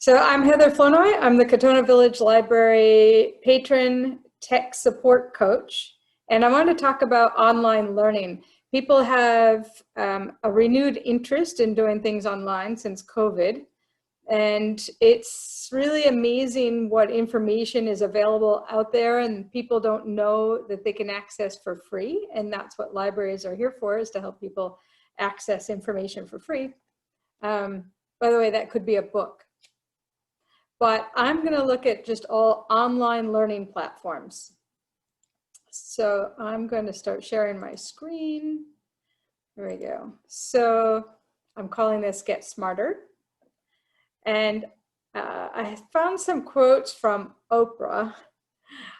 So I'm Heather Flournoy. I'm the Katona Village Library Patron Tech Support Coach, and I want to talk about online learning. People have a renewed interest in doing things online since COVID, and it's really amazing what information is available out there, and people don't know that they can access for free, and that's what libraries are here for, is to help people access information for free. By the way, that could be a book. But I'm going to look at just all online learning platforms. So I'm going to start sharing my screen. There we go. So I'm calling this Get Smarter. And I found some quotes from Oprah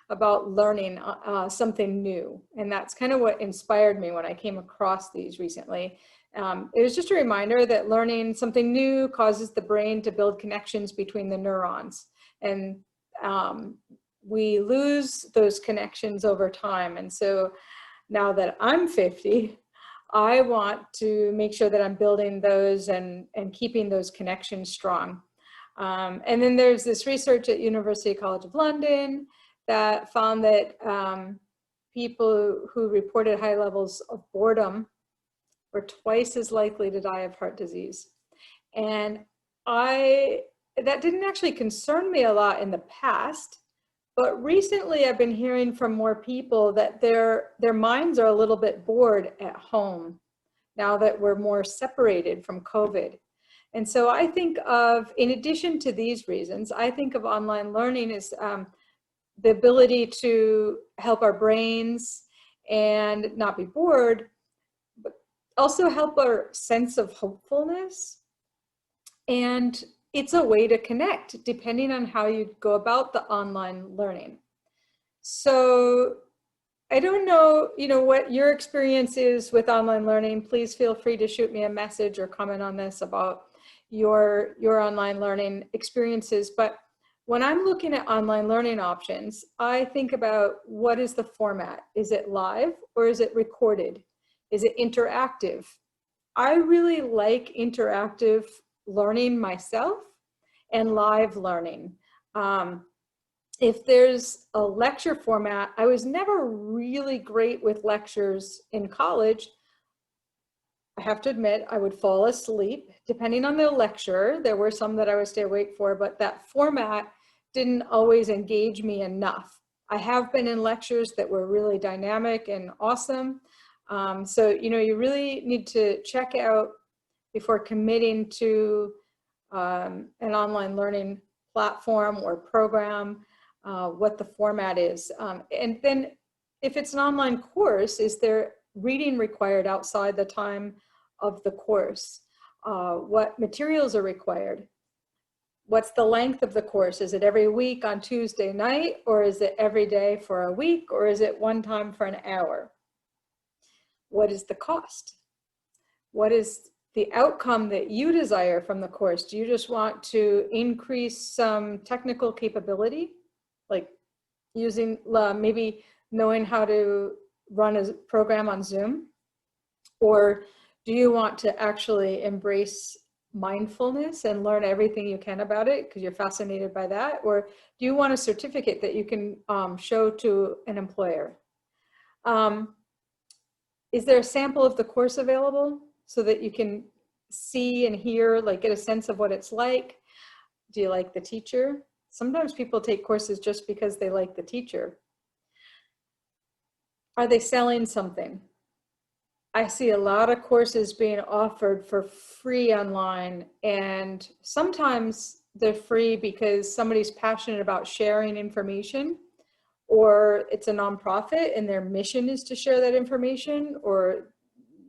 about learning something new. And that's kind of what inspired me when I came across these recently. It was just a reminder that learning something new causes the brain to build connections between the neurons. And we lose those connections over time. And so now that I'm 50, I want to make sure that I'm building those and keeping those connections strong. And then there's this research at University College of London that found that people who reported high levels of boredom were twice as likely to die of heart disease. And that didn't actually concern me a lot in the past, but recently I've been hearing from more people that their minds are a little bit bored at home now that we're more separated from COVID. And so I think of, in addition to these reasons, I think of online learning as the ability to help our brains and not be bored, but also help our sense of hopefulness. And it's a way to connect depending on how you go about the online learning. So I don't know, what your experience is with online learning. Please feel free to shoot me a message or comment on this about your online learning experiences. But when I'm looking at online learning options, I think about, what is the format? Is it live or is it recorded? Is it interactive? I really like interactive learning myself and live learning. If there's a lecture format, I was never really great with lectures in college. I have to admit, I would fall asleep depending on the lecturer. There were some that I would stay awake for, but that format didn't always engage me enough. I have been in lectures that were really dynamic and awesome. So, you really need to check out, before committing to an online learning platform or program, what the format is. And then if it's an online course, is there reading required outside the time of the course? What materials are required? What's the length of the course? Is it every week on Tuesday night, or is it every day for a week, or is it one time for an hour? What is the cost? What is the outcome that you desire from the course? Do you just want to increase some technical capability, like using, maybe knowing how to run a program on Zoom? Or do you want to actually embrace mindfulness and learn everything you can about it because you're fascinated by that? Or do you want a certificate that you can show to an employer? Is there a sample of the course available so that you can see and hear, get a sense of what it's like? Do you like the teacher? Sometimes people take courses just because they like the teacher. Are they selling something? I see a lot of courses being offered for free online, and sometimes they're free because somebody's passionate about sharing information, or it's a nonprofit and their mission is to share that information, or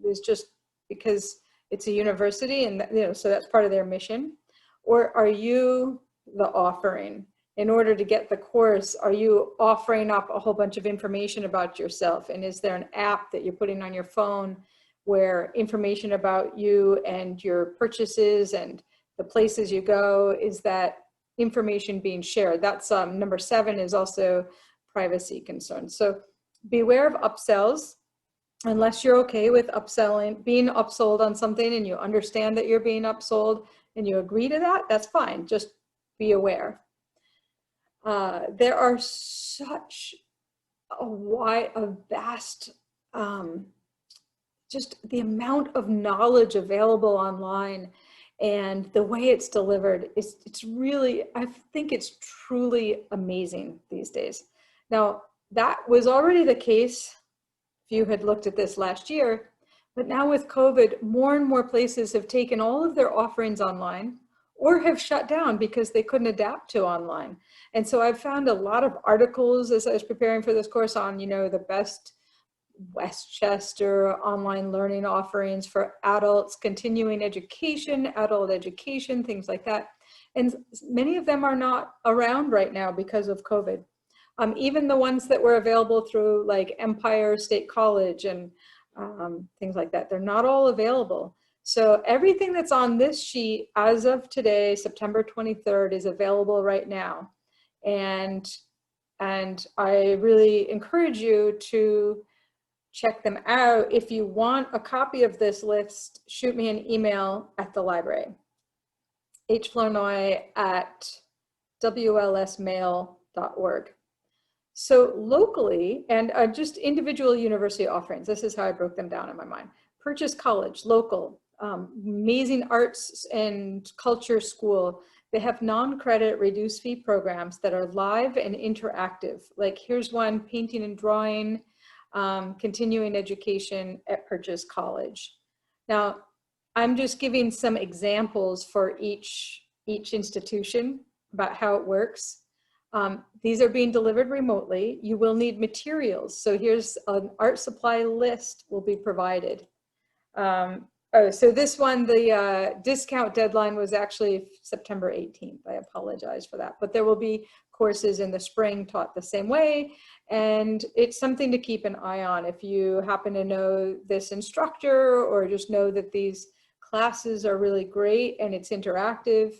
it's just because it's a university and so that's part of their mission. Or are you the offering? In order to get the course, are you offering up a whole bunch of information about yourself? And is there an app that you're putting on your phone where information about you and your purchases and the places you go, is that information being shared? That's number 7 is also privacy concerns. So beware of upsells. Unless you're okay with upselling, being upsold on something, and you understand that you're being upsold and you agree to that, that's fine. Just be aware. There are such a vast, just the amount of knowledge available online and the way it's delivered, it's really, I think it's truly amazing these days. Now, that was already the case if you had looked at this last year, but now with COVID, more and more places have taken all of their offerings online or have shut down because they couldn't adapt to online. And so I've found a lot of articles as I was preparing for this course on, the best Westchester online learning offerings for adults, continuing education, adult education, things like that. And many of them are not around right now because of COVID. Even the ones that were available through like Empire State College and things like that, they're not all available. So everything that's on this sheet as of today, September 23rd, is available right now. And I really encourage you to check them out. If you want a copy of this list, shoot me an email at the library, hflournoy@wlsmail.org. So locally, and just individual university offerings, this is how I broke them down in my mind. Purchase College, local, amazing arts and culture school. They have non-credit reduced fee programs that are live and interactive. Like here's one, painting and drawing, continuing education at Purchase College. Now, I'm just giving some examples for each institution about how it works. These are being delivered remotely. You will need materials. So here's an art supply list will be provided. So this one, the discount deadline was actually September 18th. I apologize for that. But there will be courses in the spring taught the same way. And it's something to keep an eye on. If you happen to know this instructor or just know that these classes are really great and it's interactive,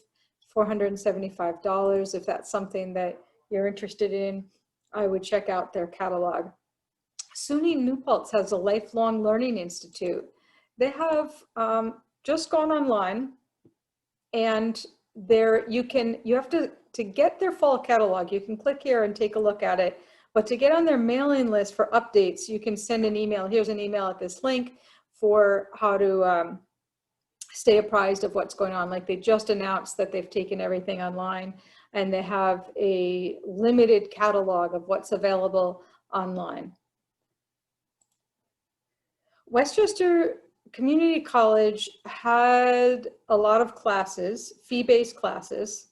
$475. If that's something that you're interested in, I would check out their catalog. SUNY New Paltz has a Lifelong Learning Institute. They have just gone online, and you have to get their fall catalog, you can click here and take a look at it, but to get on their mailing list for updates, you can send an email. Here's an email at this link for how to stay apprised of what's going on. Like they just announced that they've taken everything online and they have a limited catalog of what's available online. Westchester Community College had a lot of classes, fee-based classes,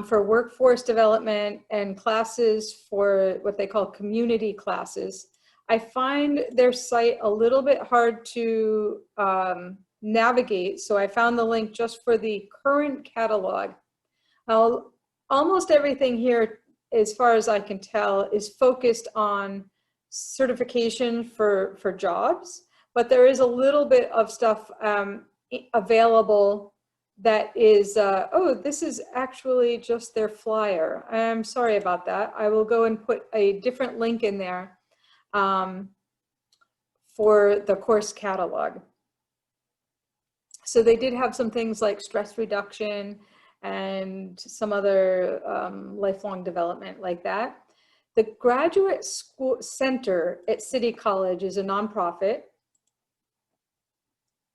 for workforce development and classes for what they call community classes. I find their site a little bit hard to navigate, so I found the link just for the current catalog. Almost everything here, as far as I can tell, is focused on certification for jobs, but there is a little bit of stuff available that is, oh, this is actually just their flyer. I'm sorry about that. I will go and put a different link in there for the course catalog. So they did have some things like stress reduction and some other lifelong development like that. The Graduate School Center at City College is a nonprofit.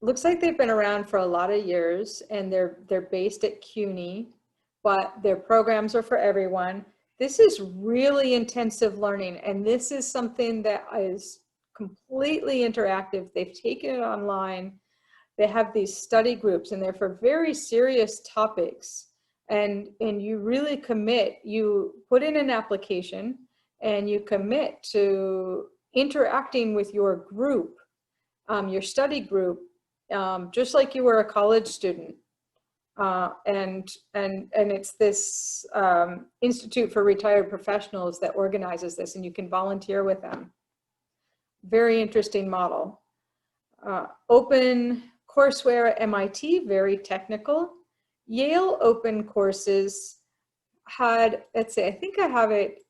Looks like they've been around for a lot of years, and they're based at CUNY, but their programs are for everyone. This is really intensive learning, and this is something that is completely interactive. They've taken it online. They have these study groups, and they're for very serious topics. And you really commit. You put in an application, and you commit to interacting with your group, your study group, just like you were a college student. And it's this Institute for Retired Professionals that organizes this, and you can volunteer with them. Very interesting model. Open courseware at MIT, very technical. Yale open courses had, let's see, I think I have it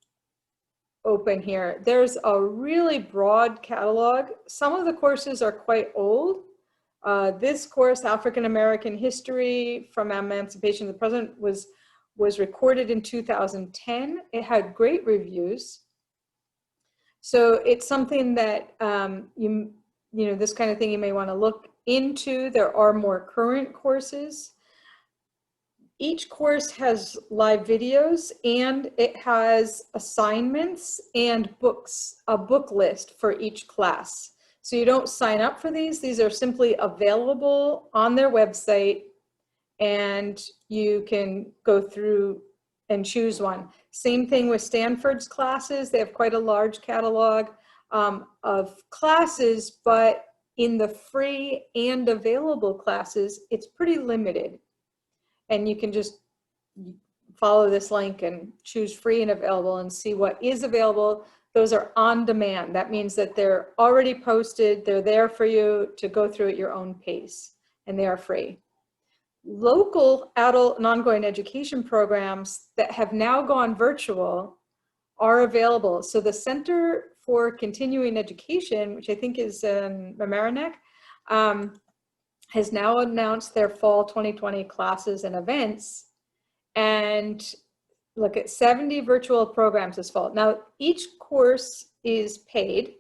open here. There's a really broad catalog. Some of the courses are quite old. This course, African American History from Emancipation to the Present, was was recorded in 2010. It had great reviews. So it's something that you know, this kind of thing you may want to look into. There are more current courses. Each course has live videos, and it has assignments and books, a book list for each class. So you don't sign up for these. These are simply available on their website, and you can go through and choose one. Same thing with Stanford's classes. They have quite a large catalog of classes, but in the free and available classes, it's pretty limited. And you can just follow this link and choose free and available and see what is available. Those are on demand. That means that they're already posted. They're there for you to go through at your own pace, and they are free. Local adult and ongoing education programs that have now gone virtual are available. So the Center for Continuing Education, which I think is in Mamaroneck, has now announced their fall 2020 classes and events, and look at 70 virtual programs this fall. Now, each course is paid,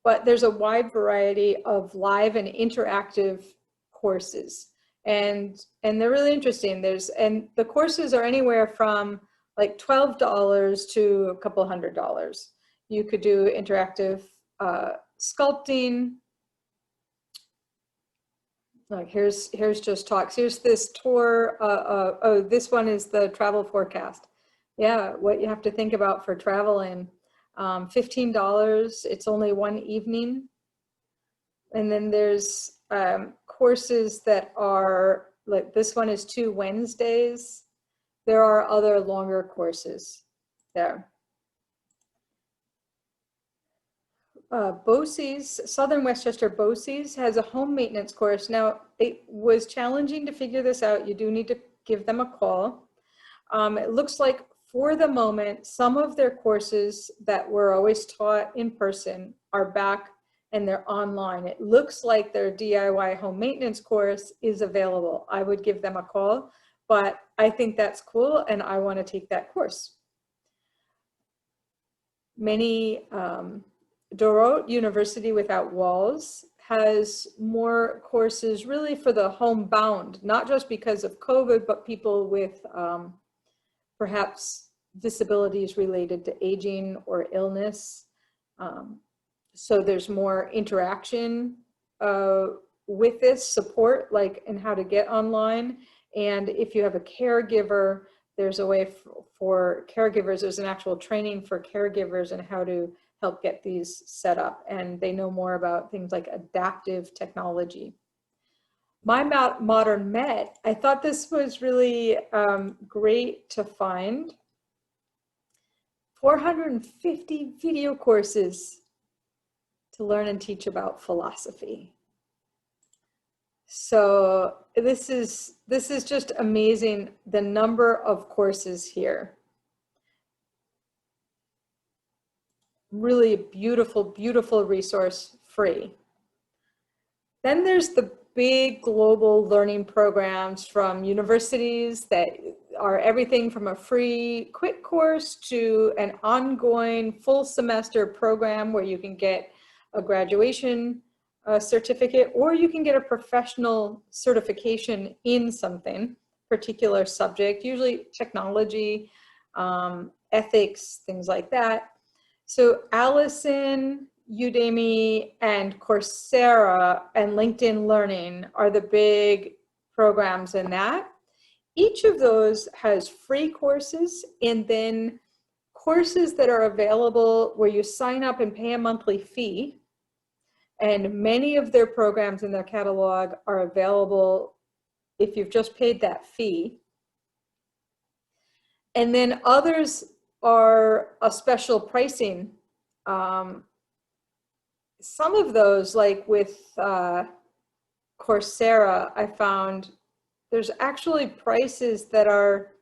but there's a wide variety of live and interactive courses. And they're really interesting. And the courses are anywhere from like $12 to a couple $100. You could do interactive sculpting. Like here's just talks. Here's this tour. Oh, this one is the travel forecast. Yeah, what you have to think about for traveling. $15. It's only one evening. And then there's courses that are like, this one is 2 Wednesdays. There are other longer courses there. BOCES, Southern Westchester BOCES has a home maintenance course. Now, it was challenging to figure this out. You do need to give them a call. It looks like for the moment, some of their courses that were always taught in person are back and they're online. It looks like their DIY home maintenance course is available. I would give them a call, but I think that's cool and I want to take that course. Dorot University Without Walls has more courses really for the homebound, not just because of COVID, but people with perhaps disabilities related to aging or illness. So there's more interaction with this support, like in how to get online. And if you have a caregiver, there's a way for caregivers, there's an actual training for caregivers and how to help get these set up. And they know more about things like adaptive technology. My Modern Met, I thought this was really great to find. 450 video courses to learn and teach about philosophy. So this is just amazing, the number of courses here. Really beautiful, beautiful resource, free. Then there's the big global learning programs from universities that are everything from a free quick course to an ongoing full semester program where you can get a graduation certificate, or you can get a professional certification in something, particular subject, usually technology, ethics, things like that. So Allison, Udemy, and Coursera and LinkedIn Learning are the big programs in that. Each of those has free courses and then courses that are available where you sign up and pay a monthly fee. And many of their programs in their catalog are available if you've just paid that fee. And then others are a special pricing. Some of those, like with Coursera, I found there's actually prices that are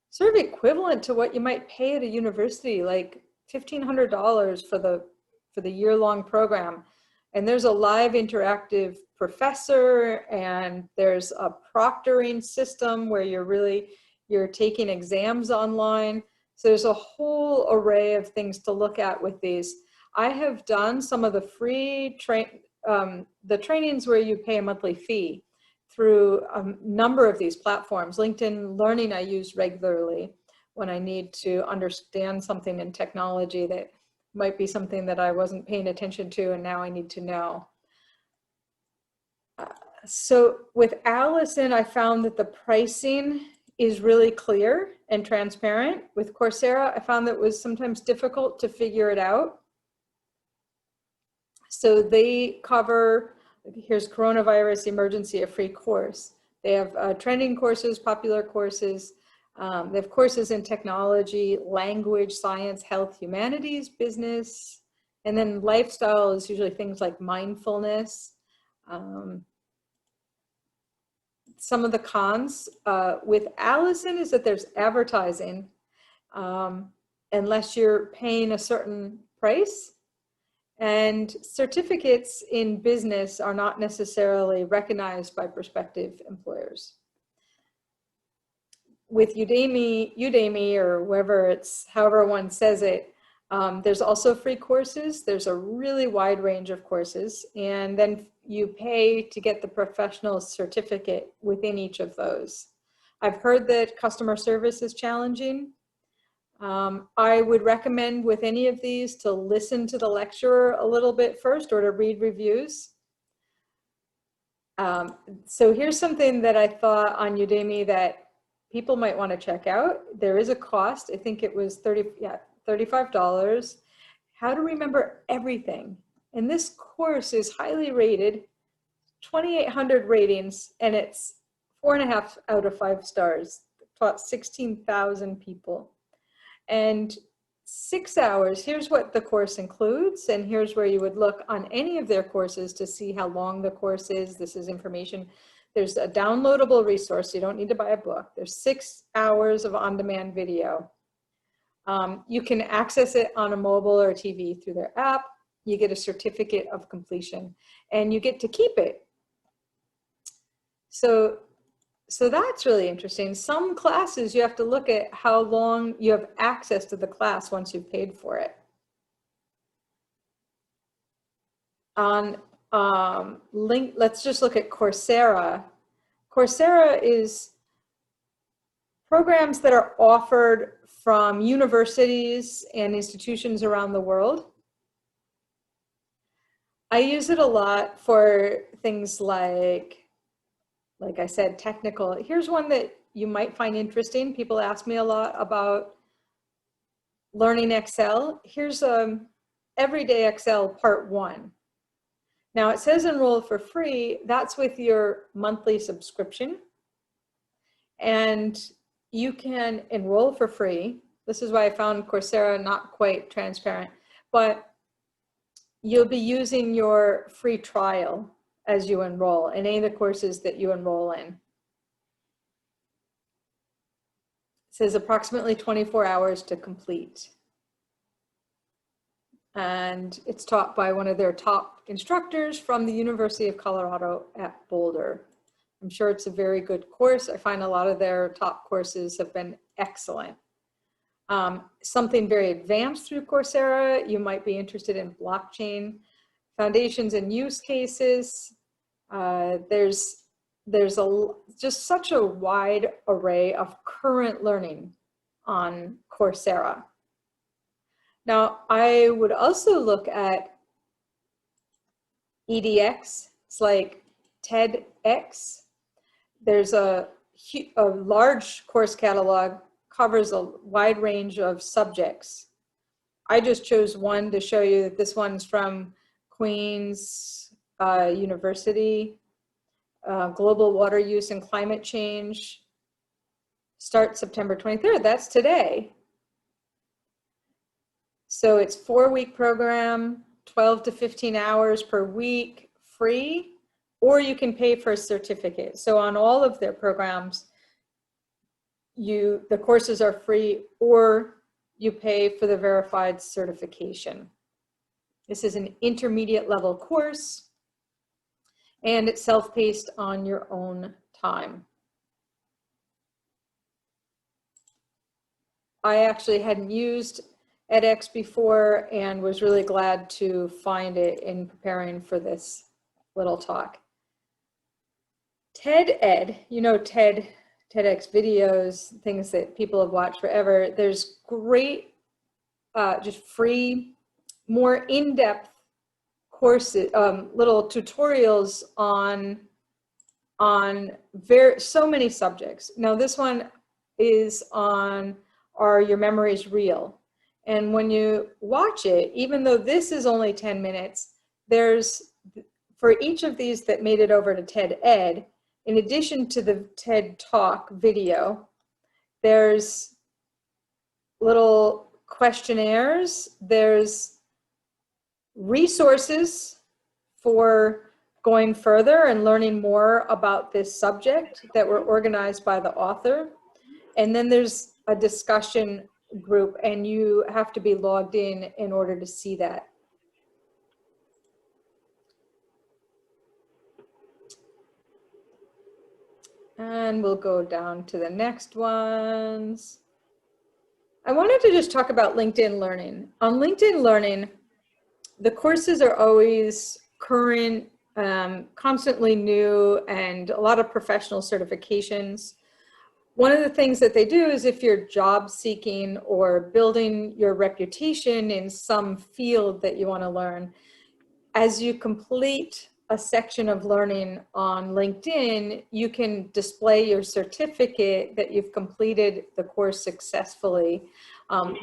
sort of equivalent to what you might pay at a university, like $1,500 for the year-long program. And there's a live interactive professor, and there's a proctoring system where you're you're taking exams online. So there's a whole array of things to look at with these. I have done some of the free the trainings where you pay a monthly fee through a number of these platforms. LinkedIn Learning I use regularly when I need to understand something in technology that might be something that I wasn't paying attention to and now I need to know. So with Allison, I found that the pricing is really clear and transparent. With Coursera, I found that it was sometimes difficult to figure it out. So they cover, here's coronavirus emergency, a free course. They have trending courses, popular courses. They have courses in technology, language, science, health, humanities, business, and then lifestyle is usually things like mindfulness. Some of the cons with Allison is that there's advertising unless you're paying a certain price. And certificates in business are not necessarily recognized by prospective employers. With Udemy or wherever it's, however one says it, there's also free courses. There's a really wide range of courses. And then you pay to get the professional certificate within each of those. I've heard that customer service is challenging. I would recommend with any of these to listen to the lecturer a little bit first or to read reviews. So here's something that I thought on Udemy that people might want to check out. There is a cost. I think it was $35. How to remember everything. And this course is highly rated, 2,800 ratings, and it's 4.5 out of 5 stars. Taught 16,000 people. And 6 hours, here's what the course includes, and here's where you would look on any of their courses to see how long the course is. This is information. There's a downloadable resource. You don't need to buy a book. There's 6 hours of on-demand video. You can access it on a mobile or TV through their app. You get a certificate of completion, and you get to keep it. So that's really interesting. Some classes you have to look at how long you have access to the class once you've paid for it. On let's just look at Coursera. Coursera is programs that are offered from universities and institutions around the world. I use it a lot for things like I said, technical. Here's one that you might find interesting. People ask me a lot about learning Excel. Here's Everyday Excel Part 1. Now it says enroll for free. That's with your monthly subscription. And you can enroll for free. This is why I found Coursera not quite transparent. But you'll be using your free trial as you enroll in any of the courses that you enroll in. It says approximately 24 hours to complete. And it's taught by one of their top instructors from the University of Colorado at Boulder. I'm sure it's a very good course. I find a lot of their top courses have been excellent. Something very advanced through Coursera, you might be interested in blockchain, foundations and use cases. There's just such a wide array of current learning on Coursera. Now, I would also look at EDX. It's like TEDx. There's a large course catalog, covers a wide range of subjects. I just chose one to show you that this one's from Queen's University, Global Water Use and Climate Change, starts September 23rd. That's today. So it's 4-week program, 12 to 15 hours per week, free, or you can pay for a certificate. So on all of their programs, the courses are free, or you pay for the verified certification. This is an intermediate level course, and it's self-paced on your own time. I actually hadn't used edX before and was really glad to find it in preparing for this little talk. TED Ed, you know, TEDx videos, things that people have watched forever. There's great, just free, more in-depth courses, little tutorials on so many subjects. Now this one is on, are your memories real? And when you watch it, even though this is only 10 minutes, there's, for each of these that made it over to TED Ed, in addition to the TED Talk video, there's little questionnaires, there's resources for going further and learning more about this subject that were organized by the author. And then there's a discussion group, and you have to be logged in order to see that. And we'll go down to the next ones. I wanted to just talk about LinkedIn Learning. On LinkedIn Learning, the courses are always current, constantly new, and a lot of professional certifications. One of the things that they do is if you're job seeking or building your reputation in some field that you want to learn, as you complete a section of learning on LinkedIn, you can display your certificate that you've completed the course successfully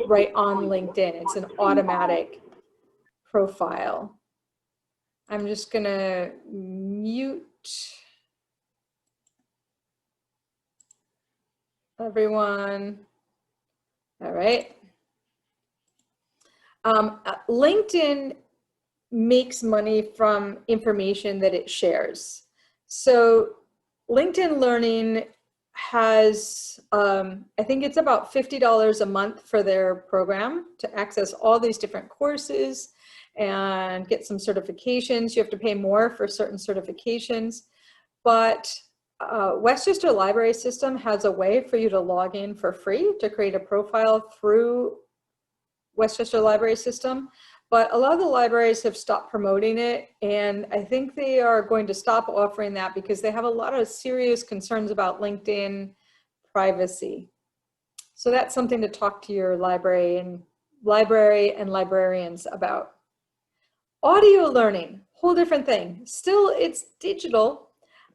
right on LinkedIn. It's an automatic profile. I'm just gonna mute everyone. All right. LinkedIn makes money from information that it shares. So LinkedIn Learning has, I think it's about $50 a month for their program to access all these different courses and get some certifications. You have to pay more for certain certifications, but Westchester Library System has a way for you to log in for free to create a profile through Westchester Library System. But a lot of the libraries have stopped promoting it, and I think they are going to stop offering that because they have a lot of serious concerns about LinkedIn privacy. So that's something to talk to your library and librarians about. Audio learning, whole different thing. Still, it's digital.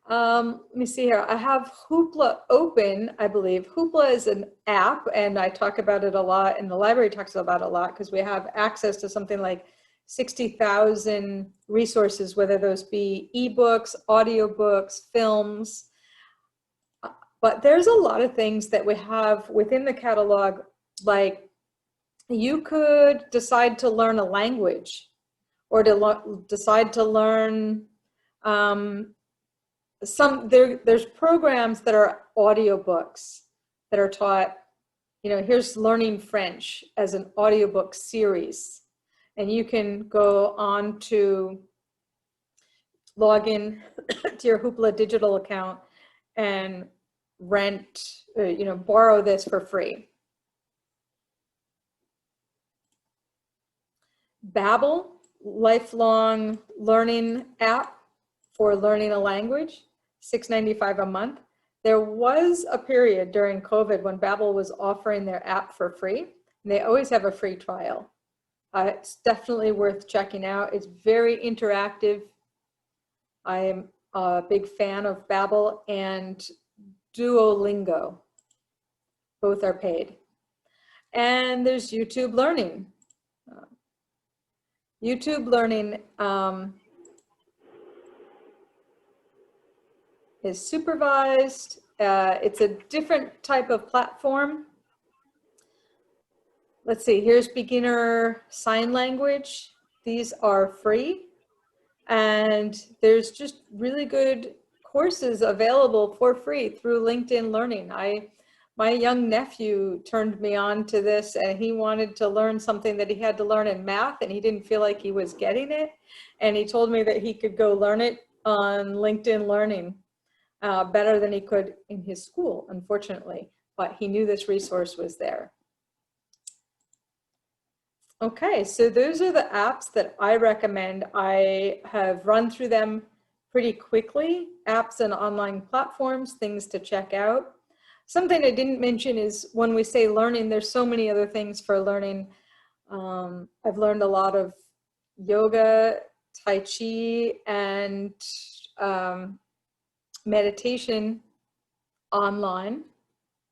Let me see here. I have Hoopla open, I believe. Hoopla is an app, and I talk about it a lot, and the library talks about it a lot because we have access to something like 60,000 resources, whether those be ebooks, audiobooks, films. But there's a lot of things that we have within the catalog, like you could decide to learn a language or to decide to learn there's programs that are audiobooks that are taught, you know, here's learning French as an audiobook series. And you can go on to log in to your Hoopla digital account and rent, you know, borrow this for free. Babbel, lifelong learning app for learning a language. $6.95 a month. There was a period during COVID when Babbel was offering their app for free. And they always have a free trial. It's definitely worth checking out. It's very interactive. I am a big fan of Babbel and Duolingo. Both are paid. And there's YouTube Learning. YouTube Learning is supervised. It's a different type of platform. Let's see, here's beginner sign language. These are free. And there's just really good courses available for free through LinkedIn Learning. My young nephew turned me on to this, and he wanted to learn something that he had to learn in math, and he didn't feel like he was getting it. And he told me that he could go learn it on LinkedIn Learning. Better than he could in his school, unfortunately, but he knew this resource was there. Okay, so those are the apps that I recommend. I have run through them pretty quickly. Apps and online platforms, things to check out. Something I didn't mention is when we say learning, there's so many other things for learning. I've learned a lot of yoga, Tai Chi, and meditation online.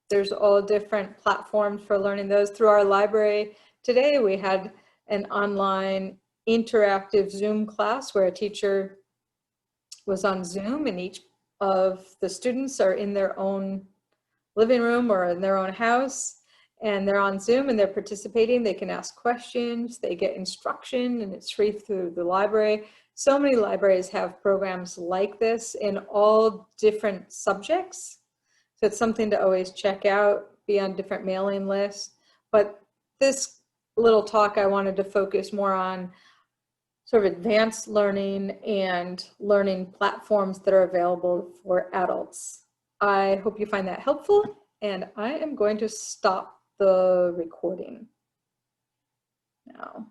There's all different platforms for learning those. Through our library today, we had an online interactive Zoom class where a teacher was on Zoom, and each of the students are in their own living room or in their own house, and they're on Zoom and they're participating. They can ask questions, they get instruction, and it's free through the library. So many libraries have programs like this in all different subjects. So it's something to always check out, be on different mailing lists. But this little talk, I wanted to focus more on sort of advanced learning and learning platforms that are available for adults. I hope you find that helpful, and I am going to stop the recording now.